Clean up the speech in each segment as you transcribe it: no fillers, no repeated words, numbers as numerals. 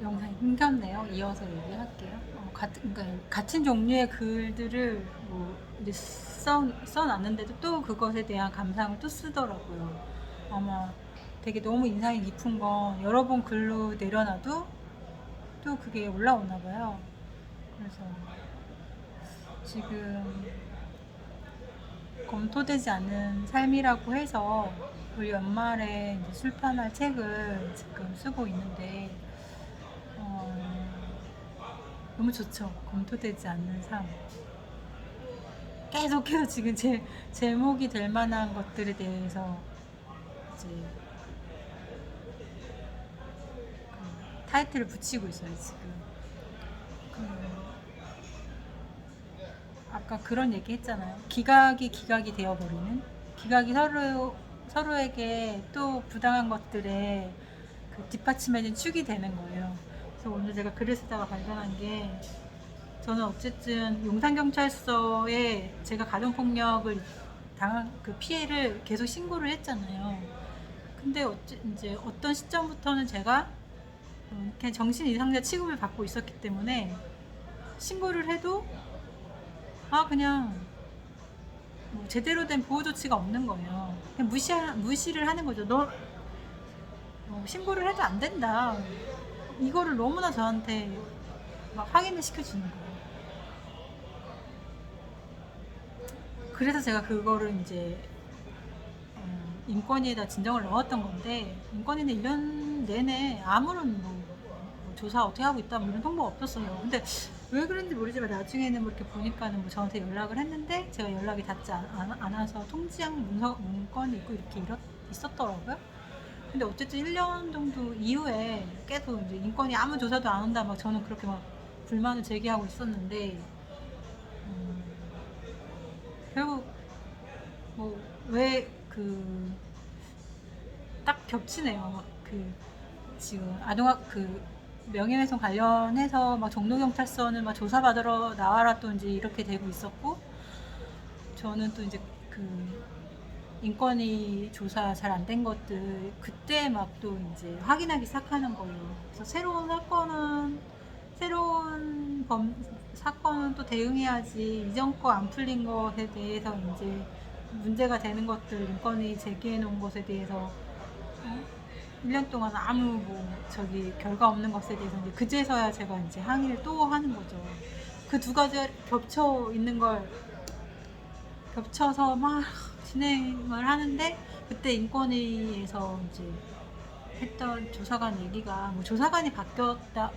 영상이 끊겼네요. 이어서 얘기할게요. 그러니까 같은 종류의 글들을 뭐 이제 써놨는데도 또 그것에 대한 감상을 또 쓰더라고요. 아마 되게 너무 인상이 깊은 건 여러 번 글로 내려놔도 또 그게 올라오나 봐요. 그래서 지금 검토되지 않는 삶이라고 해서 올 연말에 이제 출판할 책을 지금 쓰고 있는데 너무 좋죠. 검토되지 않는 삶. 계속해서 지금 제목이 될 만한 것들에 대해서 이제 그 타이틀을 붙이고 있어요, 지금. 아까 그런 얘기 했잖아요. 기각이 되어버리는. 기각이 서로에게 또 부당한 것들에 그 뒷받침해진 축이 되는 거예요. 그래서 오늘 제가 글을 쓰다가 발견한 게, 저는 어쨌든 용산경찰서에 제가 가정폭력을 당한 그 피해를 계속 신고를 했잖아요. 근데 이제 어떤 시점부터는 제가 그냥 정신 이상자 취급을 받고 있었기 때문에 신고를 해도 그냥 뭐 제대로 된 보호 조치가 없는 거예요. 그냥 무시를 하는 거죠. 너 신고를 해도 안 된다. 이거를 너무나 저한테 막 확인을 시켜주는 거예요. 그래서 제가 그거를 이제 인권위에다 진정을 넣었던 건데, 인권위는 1년 내내 아무런 뭐 조사 어떻게 하고 있다 뭐 이런 통보가 없었어요. 근데 왜 그런지 모르지만 나중에는 뭐 이렇게 보니까는 뭐 저한테 연락을 했는데 제가 연락이 닿지 않아서 통지한 문건이 있고 이렇게 있었더라고요. 근데 어쨌든 1년 정도 이후에 계속 이제 인권위 아무 조사도 안 한다 막 저는 그렇게 막 불만을 제기하고 있었는데, 결국 뭐 왜 딱 겹치네요. 지금 아동학 명예훼손 관련해서 막 종로경찰서는 막 조사받으러 나와라 또 이제 이렇게 되고 있었고, 저는 또 이제 인권위 조사 잘 안 된 것들 그때 막 또 이제 확인하기 시작하는 거예요. 그래서 새로운 사건은 또 대응해야지, 이전 거 안 풀린 것에 대해서 이제 문제가 되는 것들, 인권위 제기해 놓은 것에 대해서 1년 동안 아무 결과 없는 것에 대해서 이제 그제서야 제가 이제 항의를 또 하는 거죠. 그 두 가지 겹쳐서 막 진행을 하는데, 그때 인권위에서 이제 했던 조사관 얘기가 뭐 조사관이 바뀌었다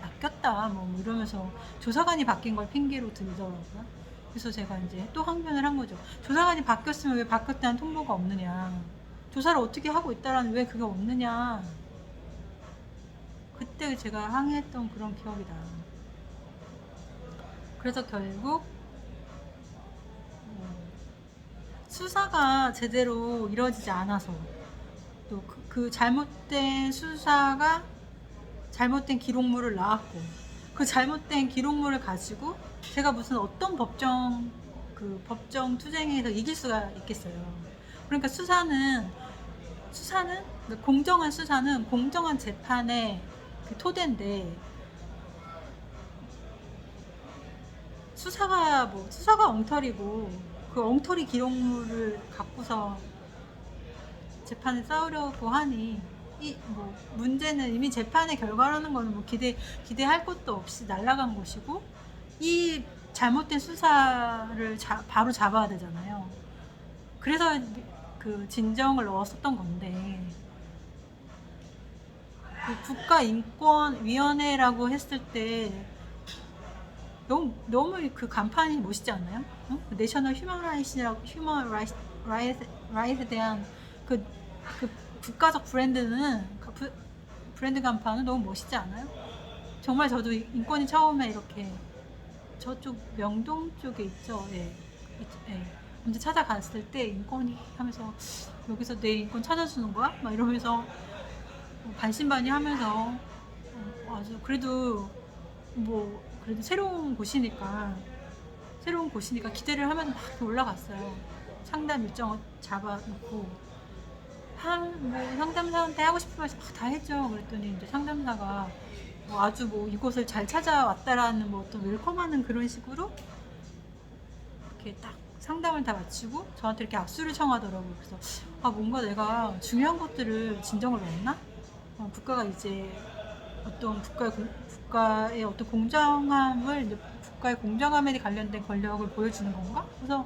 뭐 이러면서 조사관이 바뀐 걸 핑계로 들더라고요. 그래서 제가 이제 또 항변을 한 거죠. 조사관이 바뀌었으면 왜 바뀌었다는 통보가 없느냐, 조사를 어떻게 하고 있다라는 왜 그게 없느냐. 그때 제가 항의했던 그런 기억이 나요. 그래서 결국 수사가 제대로 이루어지지 않아서, 또 그 잘못된 수사가 잘못된 기록물을 낳았고, 그 잘못된 기록물을 가지고 제가 무슨 어떤 법정 투쟁에서 이길 수가 있겠어요. 그러니까 공정한 수사는 공정한 재판의 토대인데, 수사가 엉터리고 그 엉터리 기록물을 갖고서 재판을 싸우려고 하니, 문제는 이미 재판의 결과라는 거는 뭐 기대할 것도 없이 날아간 것이고, 이 잘못된 수사를 바로 잡아야 되잖아요. 그래서 진정을 넣었었던 건데, 국가인권위원회라고 했을 때 너무 그 간판이 멋있지 않나요? 내셔널 휴먼 라이트에 대한 그 국가적 브랜드 간판은 너무 멋있지 않아요? 정말 저도 인권이 처음에 이렇게 저쪽 명동 쪽에 있죠. 예. 언제 찾아갔을 때 인권이 하면서, 여기서 내 인권 찾아주는 거야? 막 이러면서 반신반의 하면서, 아주 그래도 새로운 곳이니까 기대를 하면서 막 올라갔어요. 상담 일정을 잡아놓고 상담사한테 하고 싶은 말씀 다 했죠. 그랬더니 이제 상담사가 뭐 아주 뭐 이곳을 잘 찾아왔다라는 뭐 어떤 웰컴하는 그런 식으로 이렇게 딱 상담을 다 마치고 저한테 이렇게 악수를 청하더라고요. 그래서 아 뭔가 내가 중요한 것들을 진정을 놨나? 국가가 이제 어떤 국가의 어떤 공정함을 이제 국가의 공정함에 관련된 권력을 보여주는 건가? 그래서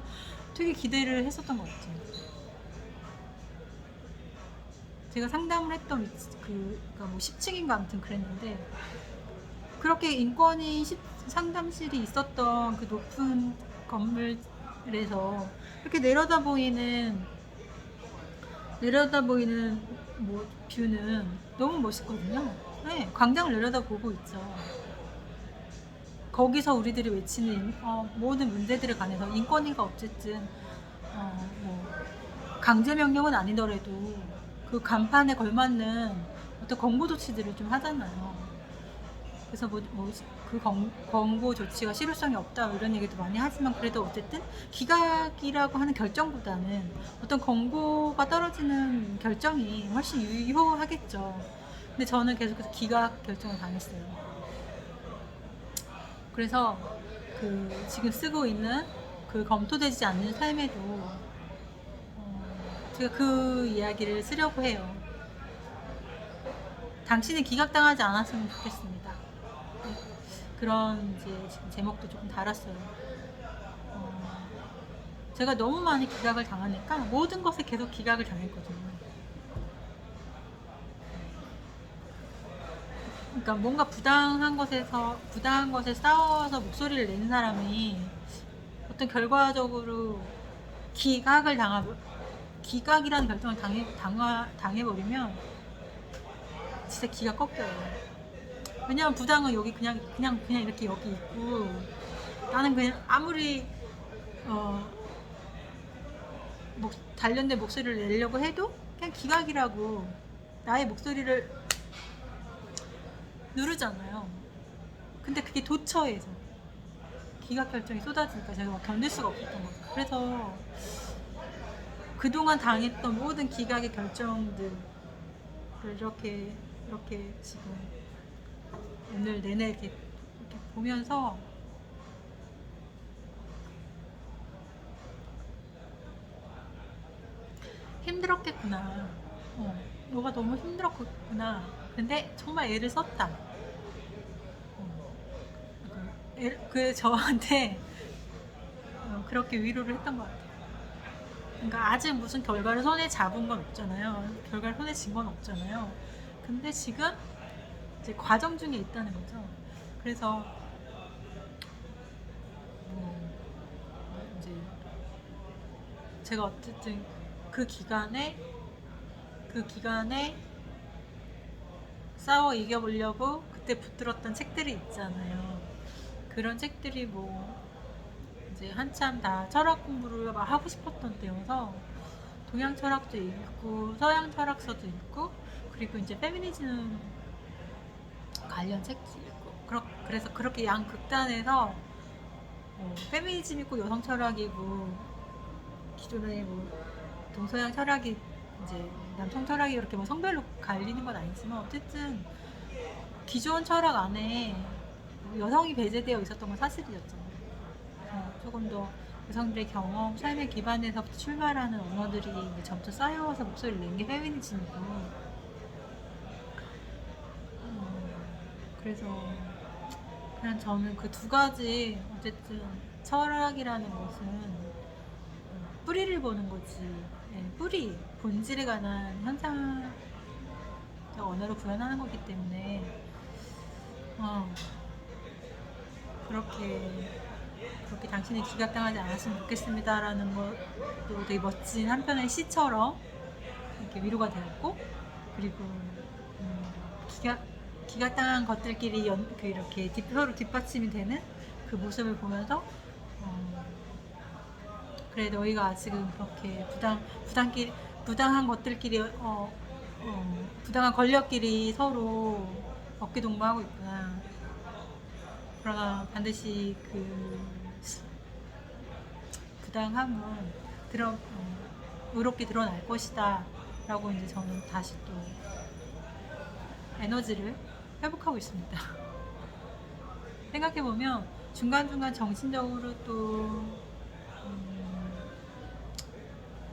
되게 기대를 했었던 것 같아요. 제가 상담을 했던 그러니까 뭐 10층인가 아무튼 그랬는데 그렇게 상담실이 있었던 그 높은 건물에서 이렇게 내려다 보이는 뭐 뷰는 너무 멋있거든요. 네, 광장을 내려다보고 있죠. 거기서 우리들이 외치는 모든 문제들에 관해서 인권위가 어쨌든 뭐 강제 명령은 아니더라도 그 간판에 걸맞는 어떤 권고 조치들을 좀 하잖아요. 그래서 그 권고 조치가 실효성이 없다 이런 얘기도 많이 하지만 그래도 어쨌든 기각이라고 하는 결정보다는 어떤 권고가 떨어지는 결정이 훨씬 유효하겠죠. 근데 저는 계속해서 기각 결정을 당했어요. 그래서 그 지금 쓰고 있는 그 검토되지 않는 삶에도 제가 그 이야기를 쓰려고 해요. 당신이 기각당하지 않았으면 좋겠습니다. 그런 이제 지금 제목도 조금 달았어요. 제가 너무 많이 기각을 당하니까 모든 것에 계속 기각을 당했거든요. 그러니까 뭔가 부당한 것에 싸워서 목소리를 내는 사람이 어떤 결과적으로 기각이라는 결정을 당해버리면 진짜 기가 꺾여요. 왜냐면 부당은 여기 그냥 이렇게 여기 있고 나는 그냥 아무리 단련된 목소리를 내려고 해도 그냥 기각이라고 나의 목소리를 누르잖아요. 근데 그게 도처에서 기각 결정이 쏟아지니까 제가 막 견딜 수가 없었던 거죠. 그래서 그동안 당했던 모든 기각의 결정들을 이렇게 지금 오늘 내내 이렇게 보면서 힘들었겠구나. 너가 너무 힘들었구나. 근데 정말 애를 썼다. 저한테 그렇게 위로를 했던 것 같아요. 그러니까 아직 무슨 결과를 손에 잡은 건 없잖아요. 결과를 손에 쥔 건 없잖아요. 근데 지금 이제 과정 중에 있다는 거죠. 그래서 이제 제가 어쨌든 그 기간에 싸워 이겨보려고 그때 붙들었던 책들이 있잖아요. 그런 책들이 뭐 이제 한참 다 철학 공부를 막 하고 싶었던 때여서 동양 철학도 읽고 서양 철학서도 읽고 그리고 이제 페미니즘 관련 책도 읽고 그래서 그렇게 양극단에서 페미니즘 있고 여성 철학이고 기존에 뭐 동서양 철학이 이제 남성 철학이 이렇게 뭐 성별로 갈리는 건 아니지만 어쨌든 기존 철학 안에 여성이 배제되어 있었던 건 사실이었잖아요. 조금 더 여성들의 경험, 삶에 기반해서 출발하는 언어들이 이제 점차 쌓여와서 목소리를 낸 게 페미니즘이고 그래서 그냥 저는 그 두 가지 어쨌든 철학이라는 것은 뿌리를 보는 거지. 뿌리, 본질에 관한 현상적 언어로 구현하는 거기 때문에 그렇게 당신이 기각당하지 않았으면 좋겠습니다라는 것도 되게 멋진 한편의 시처럼 이렇게 위로가 되었고 그리고 기각당한 것들끼리 이렇게 서로 뒷받침이 되는 그 모습을 보면서 그래 너희가 아직은 그렇게 부당한 것들끼리 부당한 권력끼리 서로 어깨동무하고 있구나. 그러나 반드시 그 부당함은 의롭게 드러날 것이다 라고 이제 저는 다시 또 에너지를 회복하고 있습니다. 생각해보면 중간중간 정신적으로 또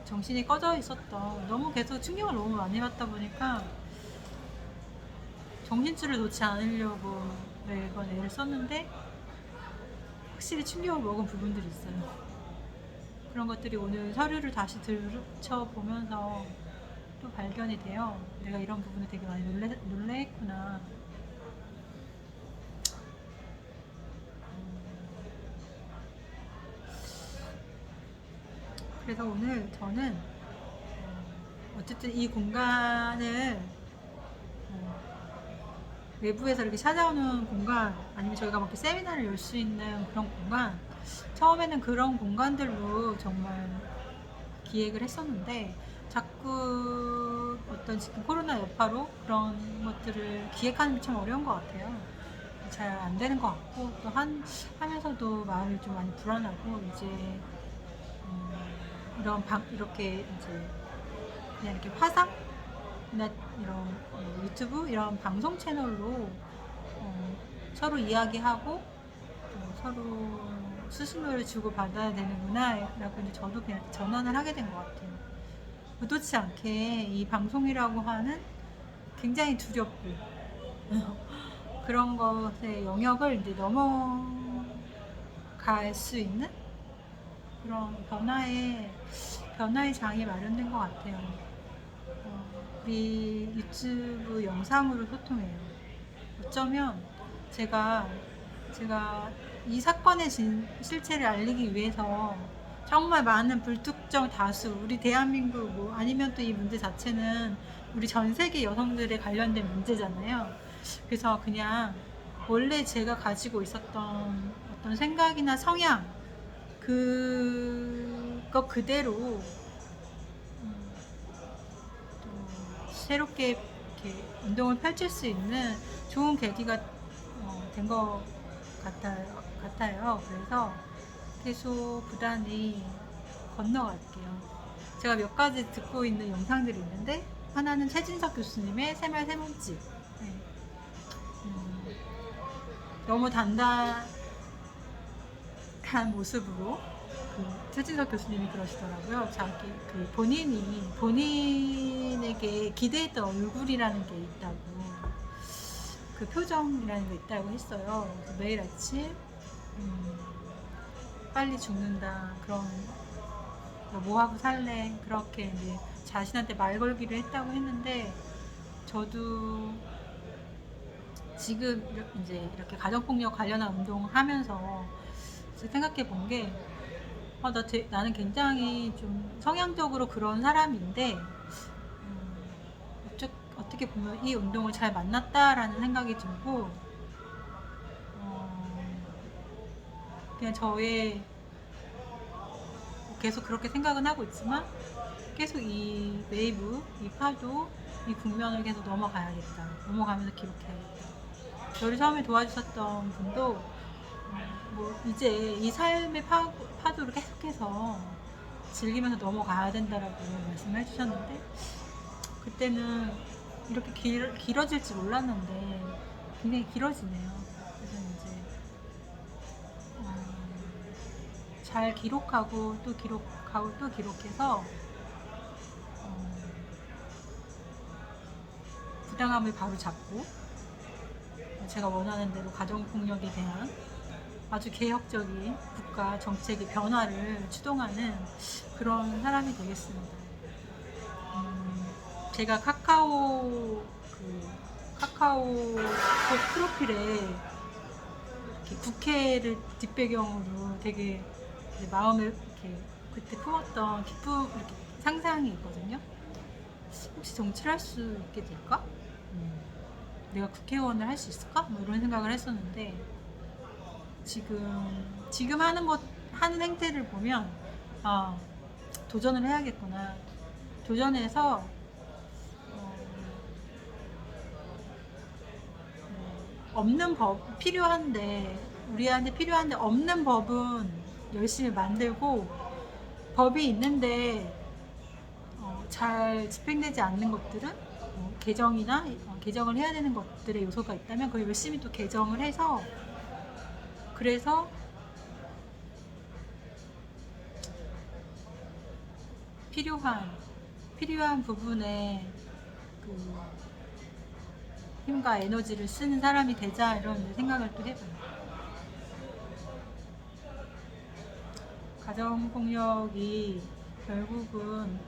정신이 꺼져 있었던, 너무 계속 충격을 너무 많이 받다 보니까 정신줄을 놓지 않으려고 매번 애를 썼는데 확실히 충격을 먹은 부분들이 있어요. 그런 것들이 오늘 서류를 다시 들춰보면서 또 발견이 돼요. 내가 이런 부분에 되게 많이 놀래했구나. 그래서 오늘 저는 어쨌든 이 공간을 외부에서 이렇게 찾아오는 공간, 아니면 저희가 뭐 이렇게 세미나를 열 수 있는 그런 공간, 처음에는 그런 공간들로 정말 기획을 했었는데 자꾸 어떤 지금 코로나 여파로 그런 것들을 기획하는 게 참 어려운 것 같아요. 잘 안 되는 것 같고, 또 하면서도 마음이 좀 많이 불안하고, 이제 이렇게 이제 그냥 이렇게 화상이나 이런 유튜브 이런 방송 채널로 서로 이야기하고 서로 수신호를 주고 받아야 되는구나 라고 이제 저도 그냥 전환을 하게 된 것 같아요. 의도치 않게 이 방송이라고 하는 굉장히 두렵고 그런 것의 영역을 이제 넘어갈 수 있는 그런 변화의 장이 마련된 것 같아요. 우리 유튜브 영상으로 소통해요. 어쩌면 제가 이 사건의 실체를 알리기 위해서 정말 많은 불특정 다수, 우리 대한민국 뭐 아니면 또 이 문제 자체는 우리 전 세계 여성들에 관련된 문제잖아요. 그래서 그냥 원래 제가 가지고 있었던 어떤 생각이나 성향 그거 그대로 또 새롭게 이렇게 운동을 펼칠 수 있는 좋은 계기가 된 것 같아요. 그래서 계속 부단히 건너갈게요. 제가 몇 가지 듣고 있는 영상들이 있는데, 하나는 최진석 교수님의 새말 새몸집. 네. 너무 단단한 모습으로 최진석 교수님이 그러시더라고요. 자기 본인에게 기대했던 얼굴이라는 게 있다고, 그 표정이라는 게 있다고 했어요. 매일 아침 빨리 죽는다, 그런 뭐 하고 살래, 그렇게 이제 자신한테 말 걸기를 했다고 했는데, 저도 지금 이제 이렇게 가정폭력 관련한 운동을 하면서 생각해 본 게, 나는 굉장히 좀 성향적으로 그런 사람인데, 어떻게 보면 이 운동을 잘 만났다라는 생각이 들고, 그냥 저의 계속 그렇게 생각은 하고 있지만, 계속 이 웨이브, 이 파도, 이 국면을 계속 넘어가야겠다. 넘어가면서 기록해야겠다. 저를 처음에 도와주셨던 분도 뭐 이제 이 삶의 파도를 계속해서 즐기면서 넘어가야 된다라고 말씀을 해주셨는데, 그때는 이렇게 길어질지 몰랐는데 굉장히 길어지네요. 그래서 이제 잘 기록하고 또 기록하고 또 기록해서 부당함을 바로 잡고, 제가 원하는 대로 가정폭력에 대한 아주 개혁적인 국가 정책의 변화를 추동하는 그런 사람이 되겠습니다. 제가 카카오 프로필에 이렇게 국회를 뒷배경으로 되게 마음을 이렇게 그때 품었던 기쁨, 이렇게 상상이 있거든요. 혹시 정치를 할 수 있게 될까? 내가 국회의원을 할 수 있을까? 뭐 이런 생각을 했었는데, 지금 하는 행태를 보면 도전을 해야겠구나. 도전해서 없는 법 우리한테 필요한데 없는 법은 열심히 만들고, 법이 있는데 잘 집행되지 않는 것들은 개정이나 개정을 해야 되는 것들의 요소가 있다면 그걸 열심히 또 개정을 해서, 그래서 필요한 부분에 그 힘과 에너지를 쓰는 사람이 되자, 이런 생각을 또 해봐요. 가정폭력이 결국은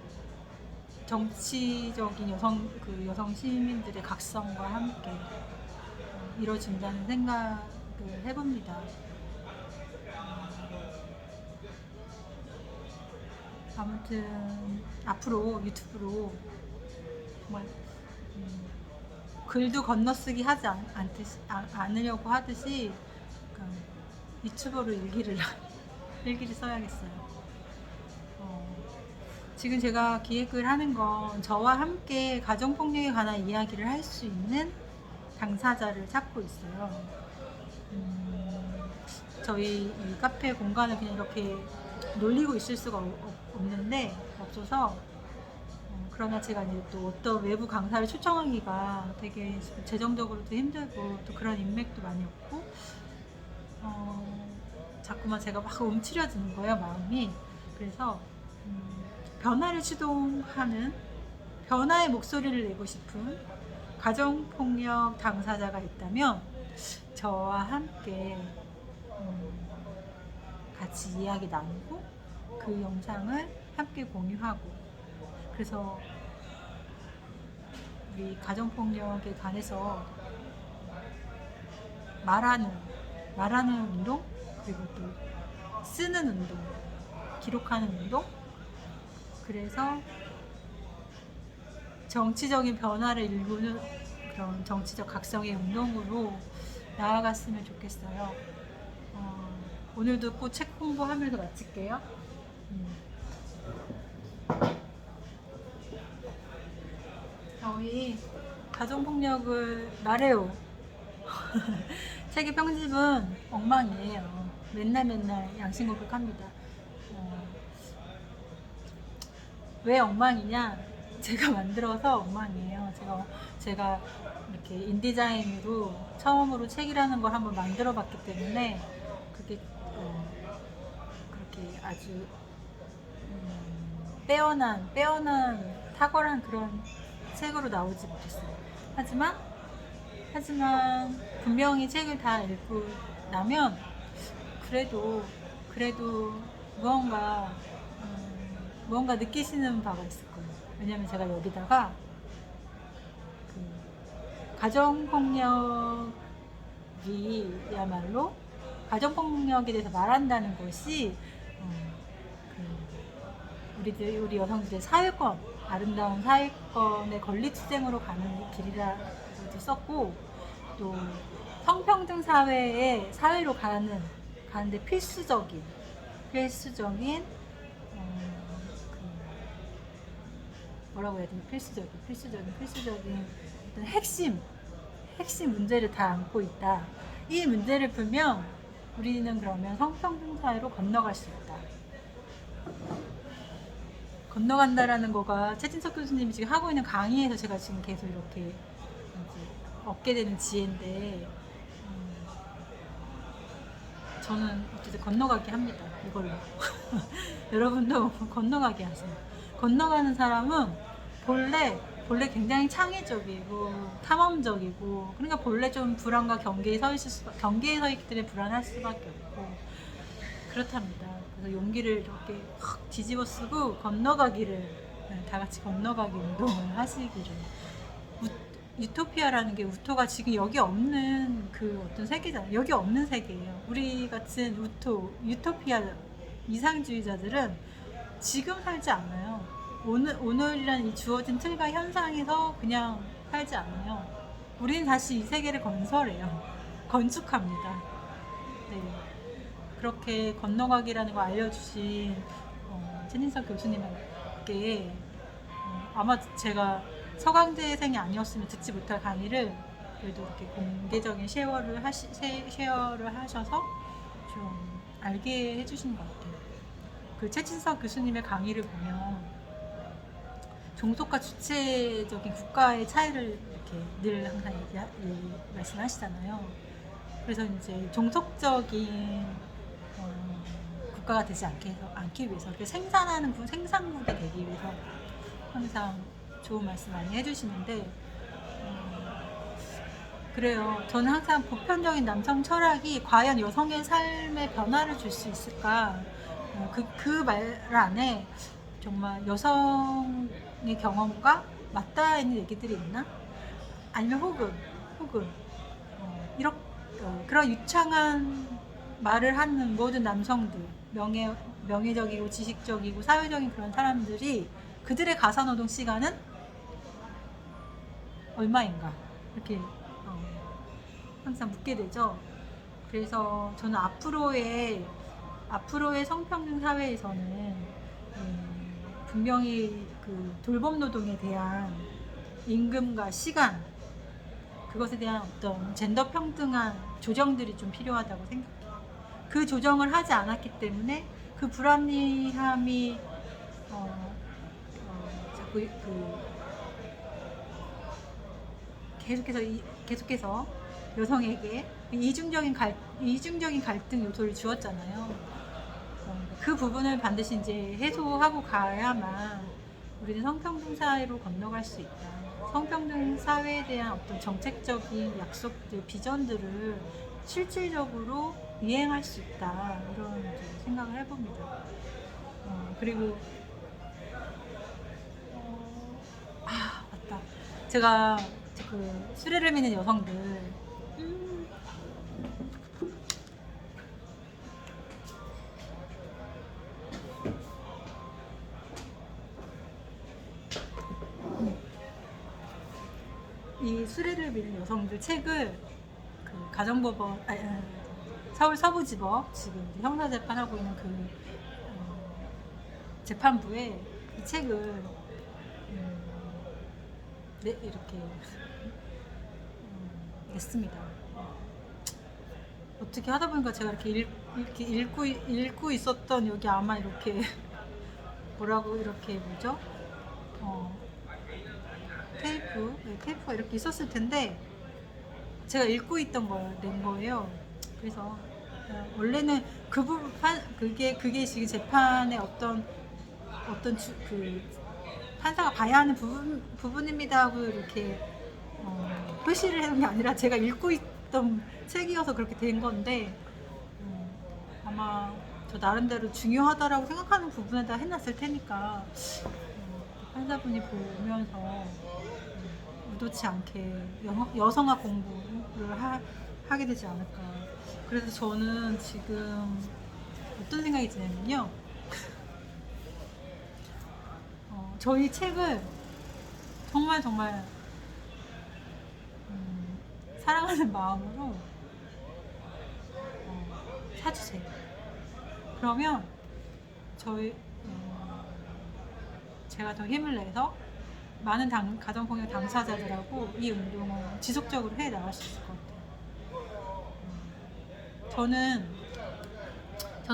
정치적인 여성 시민들의 각성과 함께 이뤄진다는 생각을 해봅니다. 아무튼 앞으로 유튜브로 정말 글도 건너쓰기 하지 않으려고 하듯이 유튜브로 일기를 써야겠어요. 지금 제가 기획을 하는 건 저와 함께 가정폭력에 관한 이야기를 할 수 있는 당사자를 찾고 있어요. 저희 이 카페 공간을 그냥 이렇게 놀리고 있을 수가 없어서 그러나 제가 이제 또 어떤 외부 강사를 초청하기가 되게 재정적으로도 힘들고 또 그런 인맥도 많이 없고 자꾸만 제가 막 움츠려지는 거예요, 마음이. 그래서 변화를 추동하는, 변화의 목소리를 내고 싶은 가정폭력 당사자가 있다면 저와 함께 같이 이야기 나누고 그 영상을 함께 공유하고, 그래서 우리 가정폭력에 관해서 말하는 운동, 그리고 또 쓰는 운동, 기록하는 운동, 그래서 정치적인 변화를 일구는 그런 정치적 각성의 운동으로 나아갔으면 좋겠어요. 오늘도 꼭 책 홍보하면서 마칠게요. 저희 가정폭력을 말해요. 책의 편집은 엉망이에요. 맨날 양심고백합니다. 왜 엉망이냐? 제가 만들어서 엉망이에요. 제가 이렇게 인디자인으로 처음으로 책이라는 걸 한번 만들어 봤기 때문에 그게 그렇게 아주 빼어난 탁월한 그런 책으로 나오지 못했어요. 하지만 분명히 책을 다 읽고 나면 그래도 무언가 느끼시는 바가 있을 거예요. 왜냐면 제가 여기다가 가정폭력이야말로 가정폭력에 대해서 말한다는 것이 우리 여성들의 아름다운 사회권의 권리투쟁으로 가는 길이라고도 썼고, 또 성평등 사회로 가는데 필수적인 뭐라고 해야 되나, 필수적인 어떤 핵심 문제를 다 안고 있다. 이 문제를 풀면 우리는 그러면 성평등 사회로 건너갈 수 있다. 건너간다라는 거가 최진석 교수님이 지금 하고 있는 강의에서 제가 지금 계속 이렇게 얻게 되는 지혜인데, 저는 어쨌든 건너가게 합니다, 이걸로. 여러분도 건너가게 하세요. 건너가는 사람은 본래 굉장히 창의적이고 탐험적이고, 그러니까 본래 좀 불안과 경계에 서 있기 때문에 불안할 수밖에 없고 그렇답니다. 그래서 용기를 이렇게 확 뒤집어 쓰고 다 같이 건너가기 운동을 하시기를. 유토피아라는 게, 우토가 지금 여기 없는 그 어떤 세계잖아요. 여기 없는 세계예요. 우리 같은 유토피아 이상주의자들은 지금 살지 않아요. 오늘이란 이 주어진 틀과 현상에서 그냥 살지 않아요. 우리는 다시 이 세계를 건축합니다. 네. 그렇게 건너가기라는 걸 알려주신 최진석 교수님께 아마 제가 서강대생이 아니었으면 듣지 못할 강의를 그래도 이렇게 공개적인 쉐어를 하셔서 좀 알게 해주신 것 같아요. 그 최진석 교수님의 강의를 보면 종속과 주체적인 국가의 차이를 이렇게 늘 항상 말씀하시잖아요. 그래서 이제 종속적인 국가가 되지 않기 위해서 생산하는 생산국이 되기 위해서 항상 좋은 말씀 많이 해주시는데 그래요. 저는 항상 보편적인 남성 철학이 과연 여성의 삶에 변화를 줄 수 있을까? 그 말 안에 정말 여성의 경험과 맞닿아 있는 얘기들이 있나? 아니면 혹은 이렇게 그런 유창한 말을 하는 모든 남성들, 명예적이고 지식적이고 사회적인 그런 사람들이 그들의 가사노동 시간은 얼마인가? 이렇게 항상 묻게 되죠. 그래서 저는 앞으로의 성평등 사회에서는 분명히 그 돌봄 노동에 대한 임금과 시간, 그것에 대한 어떤 젠더 평등한 조정들이 좀 필요하다고 생각해요. 그 조정을 하지 않았기 때문에 그 불합리함이 자꾸 계속해서 여성에게 이중적인 갈등 요소를 주었잖아요. 그 부분을 반드시 이제 해소하고 가야만 우리는 성평등 사회로 건너갈 수 있다. 성평등 사회에 대한 어떤 정책적인 약속들, 비전들을 실질적으로 이행할 수 있다. 이런 생각을 해봅니다. 그리고 맞다. 제가 그 수레를 미는 여성들 이 수레를 미는 여성들 책을 그 가정법원 서울 서부지법 지금 형사재판하고 있는 그 재판부에 이 책을 이렇게 냈습니다. 어떻게 하다 보니까 제가 이렇게 읽고 있었던 여기 아마 이렇게 이렇게 뭐죠? 테이프가 이렇게 있었을 텐데 제가 읽고 있던 걸 낸 거예요. 그래서 원래는 그게 지금 재판의 어떤 판사가 봐야 하는 부분입니다 하고 이렇게 표시를 해놓은 게 아니라 제가 읽고 있던 책이어서 그렇게 된 건데 아마 저 나름대로 중요하다라고 생각하는 부분에다 해놨을 테니까 판사분이 보면서 의도치 않게 여성학 공부를 하게 되지 않을까. 그래서 저는 지금 어떤 생각이 드냐면요. 저희 책을 정말 사랑하는 마음으로 사주세요. 그러면 제가 더 힘을 내서 많은 가정폭력 당사자들하고 이 운동을 지속적으로 해 나갈 수 있을 것 같아요. 저는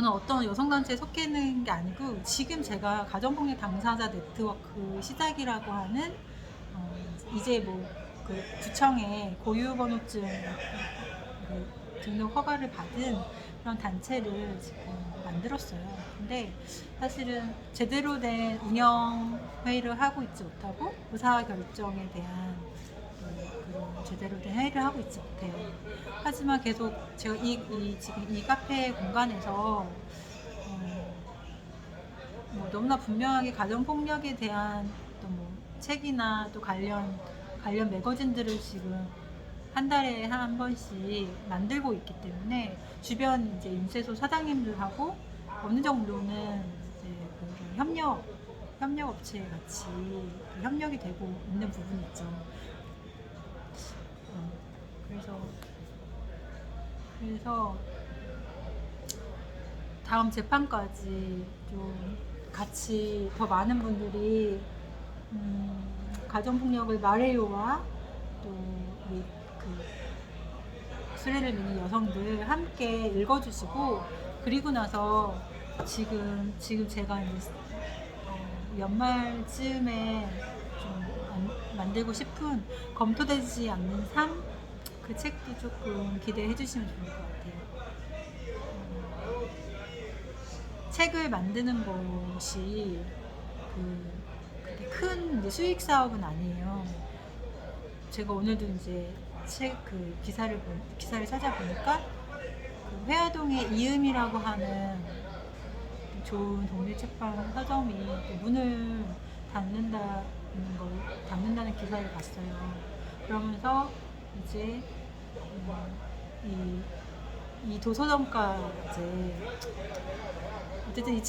어떤 여성단체에 속해 있는 게 아니고 지금 제가 가정폭력 당사자 네트워크 시작이라고 하는 이제 그 구청에 고유번호증 등록 허가를 받은 그런 단체를 지금 만들었어요. 근데 사실은 제대로 된 운영 회의를 하고 있지 못하고 의사결정에 대한 그런 제대로 된 회의를 하고 있지 못해요. 하지만 계속 제가 지금 이 카페 공간에서 너무나 분명하게 가정폭력에 대한 또 책이나 또 관련 매거진들을 지금 한 달에 한 번씩 만들고 있기 때문에 주변 이제 인쇄소 사장님들하고 어느 정도는 이제 협력 업체 같이 협력이 되고 있는 부분이 있죠. 그래서 다음 재판까지 좀 같이 더 많은 분들이 가정폭력을 말해요와 또 우리 수레를 미는 여성들 함께 읽어주시고 그리고 나서 지금 제가 이제 연말쯤에 좀 만들고 싶은 검토되지 않는 삶, 그 책도 조금 기대해 주시면 좋을 것 같아요. 책을 만드는 것이 그렇게 큰 이제 수익 사업은 아니에요. 제가 오늘도 이제 책 그 기사를 찾아보니까 그 회화동의 이음이라고 하는 좋은 독립책방 서점이 또 문을 닫는다는 기사를 봤어요. 그러면서 이제 이 도서점가제 어쨌든 이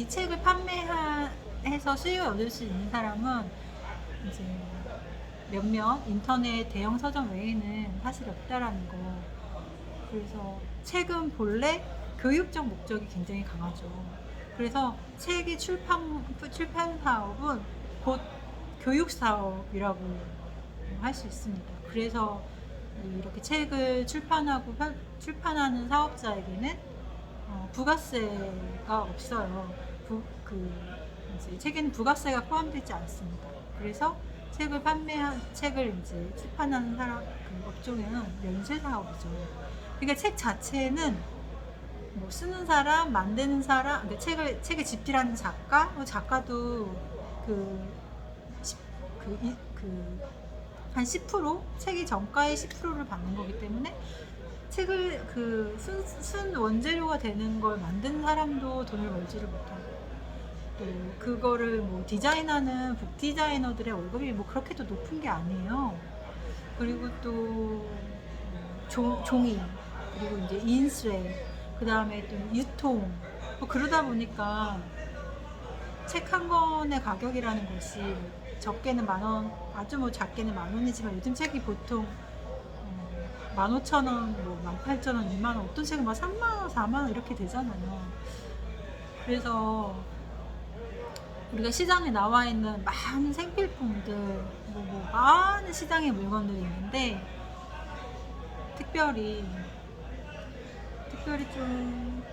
책을 판매해서 수익을 얻을 수 있는 사람은 이제 몇몇 인터넷 대형 서점 외에는 사실 없다라는 거. 그래서 책은 본래 교육적 목적이 굉장히 강하죠. 그래서 책의 출판 사업은 곧 교육 사업이라고 할 수 있습니다. 그래서 이렇게 책을 출판하는 사업자에게는 부가세가 없어요. 이제 책에는 부가세가 포함되지 않습니다. 그래서 책을 이제 출판하는 그 업종에는 면세 사업이죠. 그러니까 책 자체는 뭐 쓰는 사람, 만드는 사람, 그러니까 책을 집필하는 작가도 한 10%, 책이 정가의 10%를 받는 거기 때문에 책을 순 원재료가 되는 걸 만든 사람도 돈을 벌지를 못하고, 또 그거를 뭐 디자인하는 북 디자이너들의 월급이 뭐 그렇게도 높은 게 아니에요. 그리고 또 종이, 그리고 이제 인쇄, 그 다음에 또 유통, 뭐 그러다 보니까 책 한 권의 가격이라는 것이 적게는 10,000원, 아주 뭐 작게는 10,000원이지만 요즘 책이 보통 15,000원, 뭐 18,000원, 20,000원, 어떤 책은 막 30,000원, 40,000원 이렇게 되잖아요. 그래서 우리가 시장에 나와 있는 많은 생필품들, 많은 시장의 물건들이 있는데 특별히 좀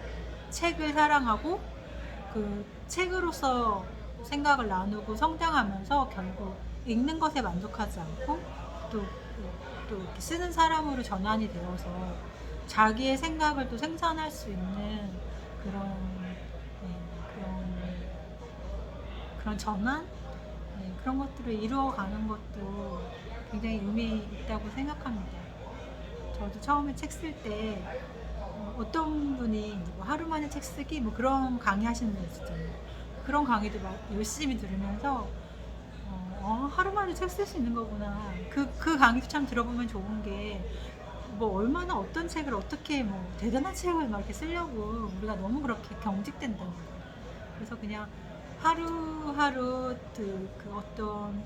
책을 사랑하고 그 책으로서 생각을 나누고 성장하면서 결국 읽는 것에 만족하지 않고 또 이렇게 쓰는 사람으로 전환이 되어서 자기의 생각을 또 생산할 수 있는 그런 전환, 그런 것들을 이루어가는 것도 굉장히 의미 있다고 생각합니다. 저도 처음에 책 쓸 때 어떤 분이 뭐 하루 만에 책 쓰기 뭐 그런 강의 하시는 분 있었잖아요. 그런 강의도 막 열심히 들으면서 하루 만에 책 쓸 수 있는 거구나. 그 강의도 참 들어보면 좋은 게 뭐 얼마나 어떤 책을 어떻게 뭐 대단한 책을 막 이렇게 쓰려고 우리가 너무 그렇게 경직된다는 거예요. 그래서 그냥 하루하루 어떤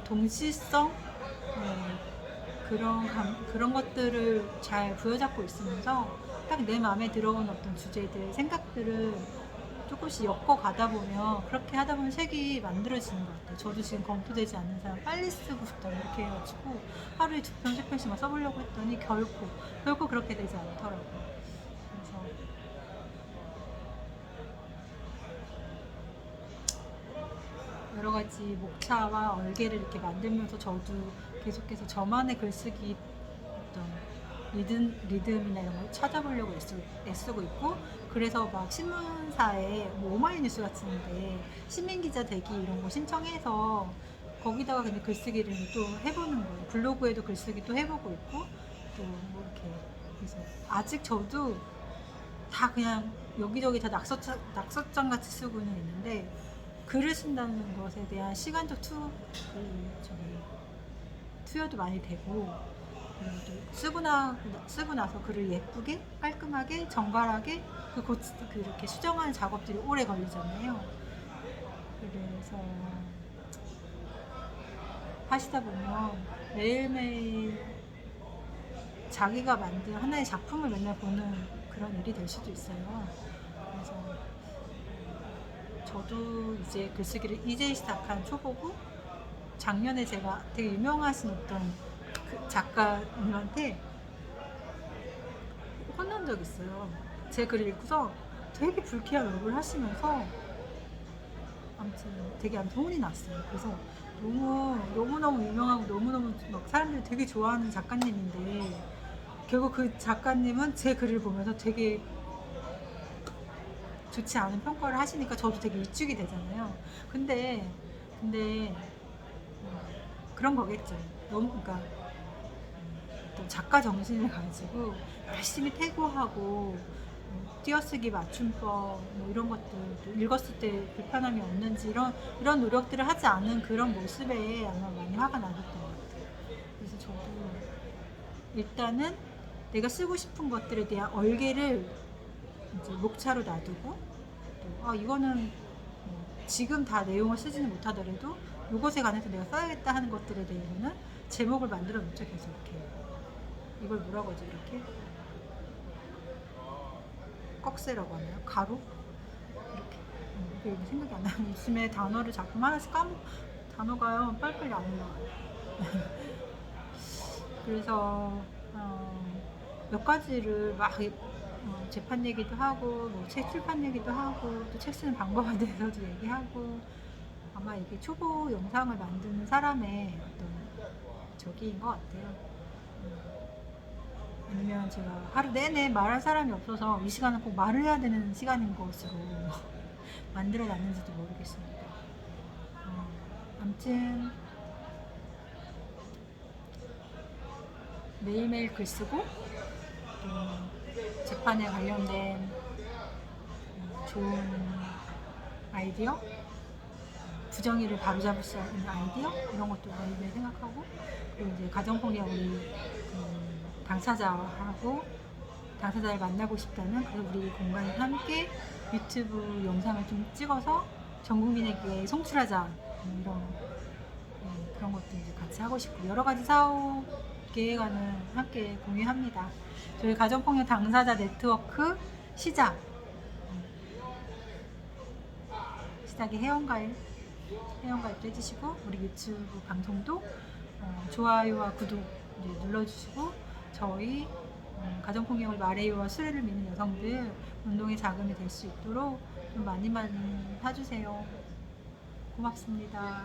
동시성, 그런 것들을 잘 부여잡고 있으면서 딱 내 마음에 들어온 어떤 주제들, 생각들을 조금씩 엮어가다 보면, 그렇게 하다 보면 책이 만들어지는 것 같아요. 저도 지금 검토되지 않는 사람 빨리 쓰고 싶다 이렇게 해가지고 하루에 2편, 3편씩만 써보려고 했더니 결코 그렇게 되지 않더라고요. 그래서 여러 가지 목차와 얼개를 이렇게 만들면서 저도 계속해서 저만의 글쓰기 어떤 리듬이나 이런 걸 찾아보려고 애쓰고 있고, 그래서 막 신문사에 뭐 오마이뉴스 같은데 시민기자 되기 이런 거 신청해서 거기다가 근데 글쓰기를 또 해보는 거예요. 블로그에도 글쓰기도 해보고 있고, 또 뭐 이렇게. 그래서 아직 저도 다 그냥 여기저기 다 낙서장 같이 쓰고는 있는데, 글을 쓴다는 것에 대한 시간적 투여도 많이 되고, 그리고 또 쓰고 나서 글을 예쁘게, 깔끔하게, 정갈하게 이렇게 수정하는 작업들이 오래 걸리잖아요. 그래서 하시다 보면 매일매일 자기가 만든 하나의 작품을 맨날 보는 그런 일이 될 수도 있어요. 그래서 저도 이제 글쓰기를 이제 시작한 초보고, 작년에 제가 되게 유명하신 어떤 그 작가님한테 혼난 적 있어요. 제 글을 읽고서 되게 불쾌한 얼굴 하시면서 아무튼 되게 아무튼 혼이 났어요. 그래서 너무너무 유명하고 너무너무 막 사람들이 되게 좋아하는 작가님인데 결국 그 작가님은 제 글을 보면서 되게 좋지 않은 평가를 하시니까 저도 되게 위축이 되잖아요. 근데 그런 거겠죠. 너무 그러니까 또 작가 정신을 가지고 열심히 태고하고 띄어쓰기 맞춤법 뭐 이런 것들 또 읽었을 때 불편함이 없는지 이런 노력들을 하지 않은 그런 모습에 아마 많이 화가 나셨던 것 같아요. 그래서 저도 일단은 내가 쓰고 싶은 것들에 대한 얼개를 이제 목차로 놔두고 또 이거는 지금 다 내용을 쓰지는 못하더라도 이것에 관해서 내가 써야겠다 하는 것들에 대해서는 제목을 만들어 놓죠. 계속 이렇게 이걸 뭐라고 하죠? 이렇게 꺽쇠라고 하나요? 가로? 이렇게 이게 생각이 안 나요. 요즘에 단어를 자꾸 하나씩 단어가요 빨리빨리 안 올라와요. 그래서 몇 가지를 막 재판 얘기도 하고 뭐 책 출판 얘기도 하고 또 책 쓰는 방법에 대해서도 얘기하고 아마 이게 초보 영상을 만드는 사람의 어떤 저기인 것 같아요. 아니면 제가 하루 내내 말할 사람이 없어서 이 시간은 꼭 말을 해야 되는 시간인 것으로 만들어 놨는지도 모르겠습니다. 아무튼 매일매일 글 쓰고 또 재판에 관련된 좋은 아이디어, 부정의를 바로잡을 수 있는 아이디어 이런 것도 매일매일 생각하고 그리고 이제 가정폭력 우리 당사자를 만나고 싶다는 그래서 우리 공간에서 함께 유튜브 영상을 좀 찍어서 전 국민에게 송출하자 이런 그런 것도 이제 같이 하고 싶고 여러 가지 사업 계획안은 함께 공유합니다. 저희 가정폭력 당사자 네트워크 시작이 회원가입도 해주시고 우리 유튜브 방송도 좋아요와 구독 이제 눌러주시고 저희 가정폭력을 말해요와 수레를 미는 여성들 운동의 자금이 될 수 있도록 좀 많이 사주세요. 고맙습니다.